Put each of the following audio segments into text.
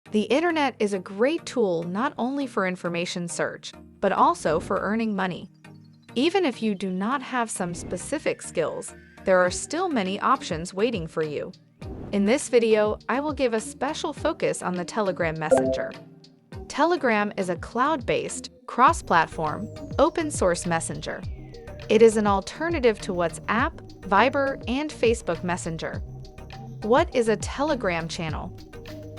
The internet is a great tool not only for information search, but also for earning money. Even if you do not have some specific skills, there are still many options waiting for you. In this video, I will give a special focus on the Telegram Messenger. Telegram is a cloud-based, cross-platform, open-source messenger. It is an alternative to WhatsApp, Viber, and Facebook Messenger. What is a Telegram channel?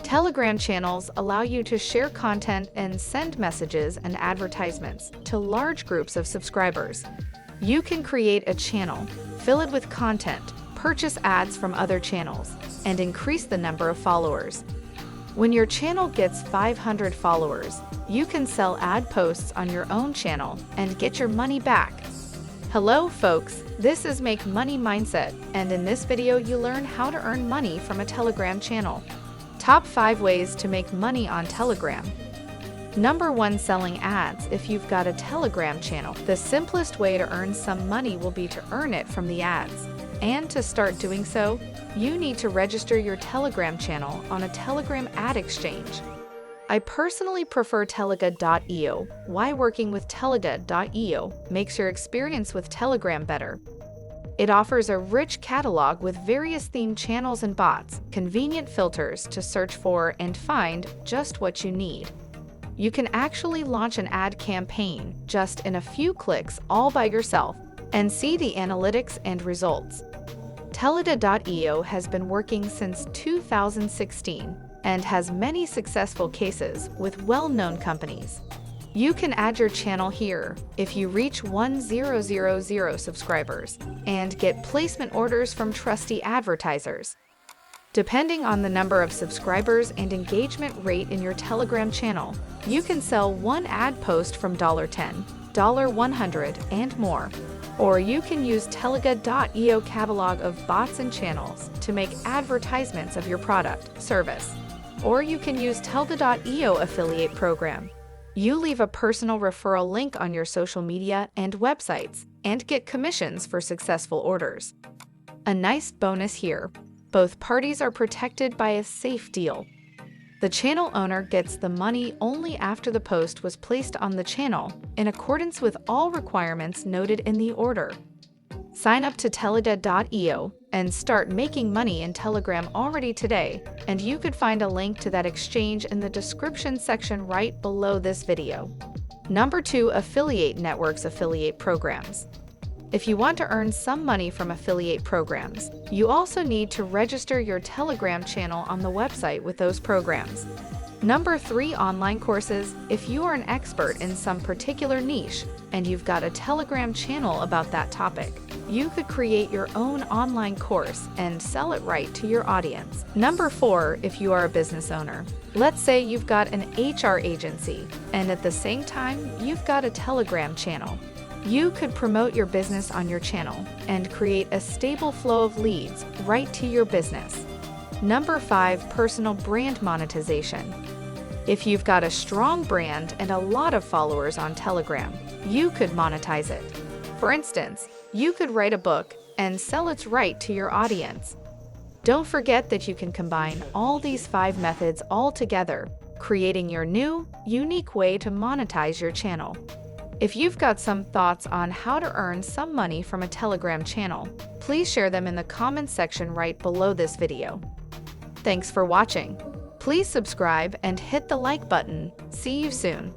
Telegram channels allow you to share content and send messages and advertisements to large groups of subscribers. You can create a channel, fill it with content, purchase ads from other channels, and increase the number of followers. When your channel gets 500 followers, you can sell ad posts on your own channel and get your money back. Hello folks, this is Make Money Mindset, and in this video you learn how to earn money from a Telegram channel. Top 5 ways to make money on Telegram. Number 1. Selling ads. If you've got a Telegram channel, the simplest way to earn some money will be to earn it from the ads. And to start doing so, you need to register your Telegram channel on a Telegram ad exchange. I personally prefer Telega.io. Why working with Telega.io makes your experience with Telegram better. It offers a rich catalog with various themed channels and bots, convenient filters to search for and find just what you need. You can actually launch an ad campaign just in a few clicks all by yourself and see the analytics and results. Telega.io has been working since 2016 and has many successful cases with well-known companies. You can add your channel here if you reach 1000 subscribers and get placement orders from trusty advertisers. Depending on the number of subscribers and engagement rate in your Telegram channel, you can sell one ad post from $10, $100, and more. Or you can use Telega.io catalog of bots and channels to make advertisements of your product, service. Or you can use Telega.io affiliate program. You leave a personal referral link on your social media and websites and get commissions for successful orders. A nice bonus here. Both parties are protected by a safe deal. The channel owner gets the money only after the post was placed on the channel in accordance with all requirements noted in the order. Sign up to Telega.io and start making money in Telegram already today, and you could find a link to that exchange in the description section right below this video. Number 2. Affiliate networks. Affiliate programs. If you want to earn some money from affiliate programs, you also need to register your Telegram channel on the website with those programs. Number 3. Online courses. If you are an expert in some particular niche and you've got a Telegram channel about that topic, you could create your own online course and sell it right to your audience. Number 4. If you are a business owner. Let's say you've got an HR agency and at the same time you've got a Telegram channel. You could promote your business on your channel and create a stable flow of leads right to your business. Number 5. Personal brand monetization. If you've got a strong brand and a lot of followers on Telegram, you could monetize it. For instance, you could write a book and sell it right to your audience. Don't forget that you can combine all these 5 methods all together, creating your new, unique way to monetize your channel. If you've got some thoughts on how to earn some money from a Telegram channel, please share them in the comments section right below this video. Thanks for watching. Please subscribe and hit the like button. See you soon.